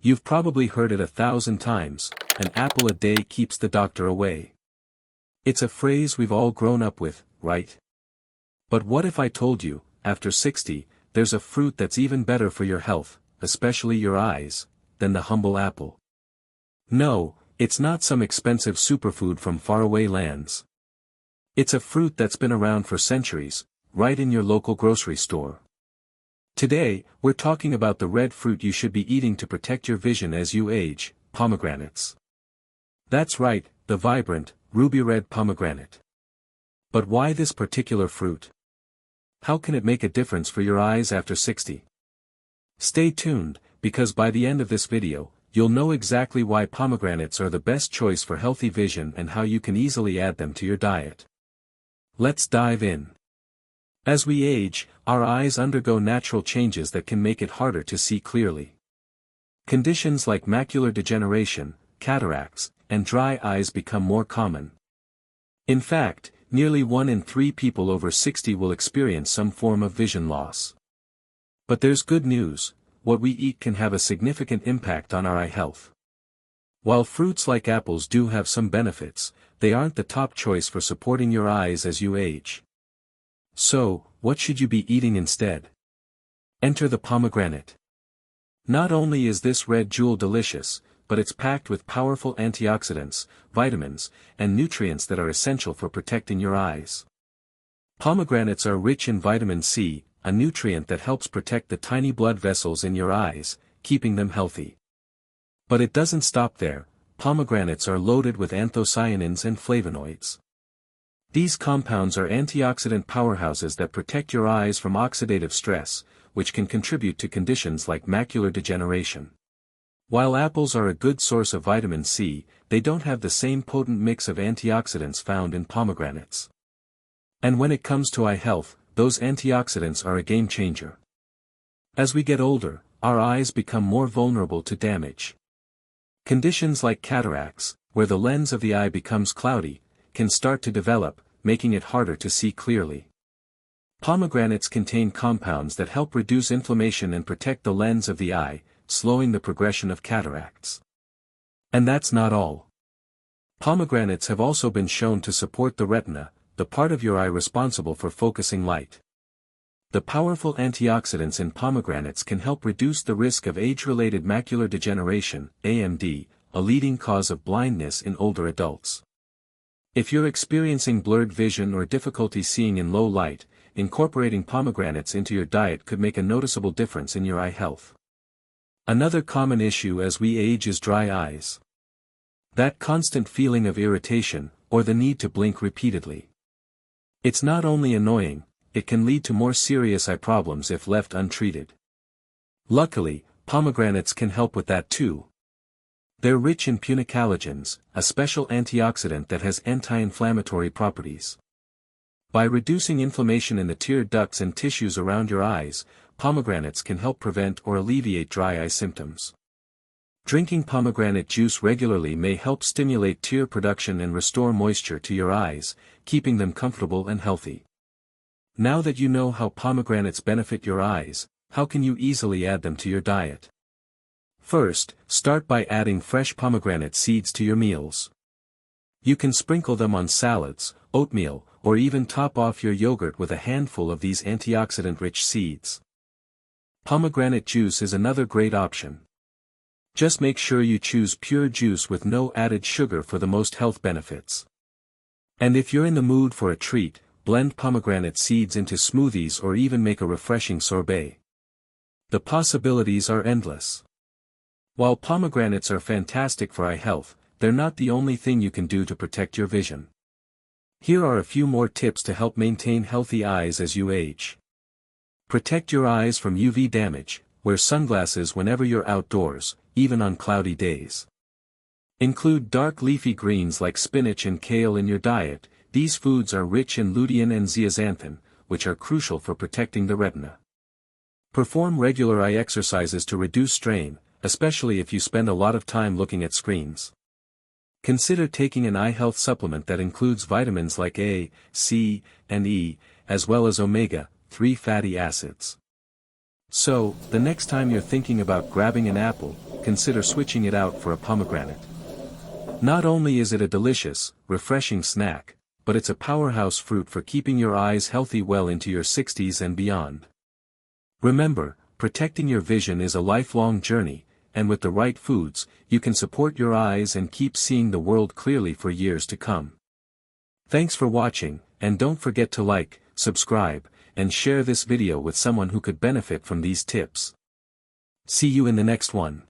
You've probably heard it 1,000 times, an apple a day keeps the doctor away. It's a phrase we've all grown up with, right? But what if I told you, after 60, there's a fruit that's even better for your health, especially your eyes, than the humble apple? No, it's not some expensive superfood from faraway lands. It's a fruit that's been around for centuries, right in your local grocery store. Today, we're talking about the red fruit you should be eating to protect your vision as you age, pomegranates. That's right, the vibrant, ruby red pomegranate. But why this particular fruit? How can it make a difference for your eyes after 60? Stay tuned, because by the end of this video, you'll know exactly why pomegranates are the best choice for healthy vision and how you can easily add them to your diet. Let's dive in. As we age, our eyes undergo natural changes that can make it harder to see clearly. Conditions like macular degeneration, cataracts, and dry eyes become more common. In fact, nearly 1 in 3 people over 60 will experience some form of vision loss. But there's good news: what we eat can have a significant impact on our eye health. While fruits like apples do have some benefits, they aren't the top choice for supporting your eyes as you age. So, what should you be eating instead? Enter the pomegranate. Not only is this red jewel delicious, but it's packed with powerful antioxidants, vitamins, and nutrients that are essential for protecting your eyes. Pomegranates are rich in vitamin C, a nutrient that helps protect the tiny blood vessels in your eyes, keeping them healthy. But it doesn't stop there. Pomegranates are loaded with anthocyanins and flavonoids. These compounds are antioxidant powerhouses that protect your eyes from oxidative stress, which can contribute to conditions like macular degeneration. While apples are a good source of vitamin C, they don't have the same potent mix of antioxidants found in pomegranates. And when it comes to eye health, those antioxidants are a game changer. As we get older, our eyes become more vulnerable to damage. Conditions like cataracts, where the lens of the eye becomes cloudy, can start to develop, making it harder to see clearly. Pomegranates contain compounds that help reduce inflammation and protect the lens of the eye, slowing the progression of cataracts. And that's not all. Pomegranates have also been shown to support the retina, the part of your eye responsible for focusing light. The powerful antioxidants in pomegranates can help reduce the risk of age-related macular degeneration, AMD, a leading cause of blindness in older adults. If you're experiencing blurred vision or difficulty seeing in low light, incorporating pomegranates into your diet could make a noticeable difference in your eye health. Another common issue as we age is dry eyes. That constant feeling of irritation, or the need to blink repeatedly. It's not only annoying, it can lead to more serious eye problems if left untreated. Luckily, pomegranates can help with that too. They're rich in punicalagins, a special antioxidant that has anti-inflammatory properties. By reducing inflammation in the tear ducts and tissues around your eyes, pomegranates can help prevent or alleviate dry eye symptoms. Drinking pomegranate juice regularly may help stimulate tear production and restore moisture to your eyes, keeping them comfortable and healthy. Now that you know how pomegranates benefit your eyes, how can you easily add them to your diet? First, start by adding fresh pomegranate seeds to your meals. You can sprinkle them on salads, oatmeal, or even top off your yogurt with a handful of these antioxidant-rich seeds. Pomegranate juice is another great option. Just make sure you choose pure juice with no added sugar for the most health benefits. And if you're in the mood for a treat, blend pomegranate seeds into smoothies or even make a refreshing sorbet. The possibilities are endless. While pomegranates are fantastic for eye health, they're not the only thing you can do to protect your vision. Here are a few more tips to help maintain healthy eyes as you age. Protect your eyes from UV damage. Wear sunglasses whenever you're outdoors, even on cloudy days. Include dark leafy greens like spinach and kale in your diet. These foods are rich in lutein and zeaxanthin, which are crucial for protecting the retina. Perform regular eye exercises to reduce strain, especially if you spend a lot of time looking at screens. Consider taking an eye health supplement that includes vitamins like A, C, and E, as well as omega-3 fatty acids. So, the next time you're thinking about grabbing an apple, consider switching it out for a pomegranate. Not only is it a delicious, refreshing snack, but it's a powerhouse fruit for keeping your eyes healthy well into your 60s and beyond. Remember, protecting your vision is a lifelong journey, and with the right foods, you can support your eyes and keep seeing the world clearly for years to come. Thanks for watching, and don't forget to like, subscribe, and share this video with someone who could benefit from these tips. See you in the next one.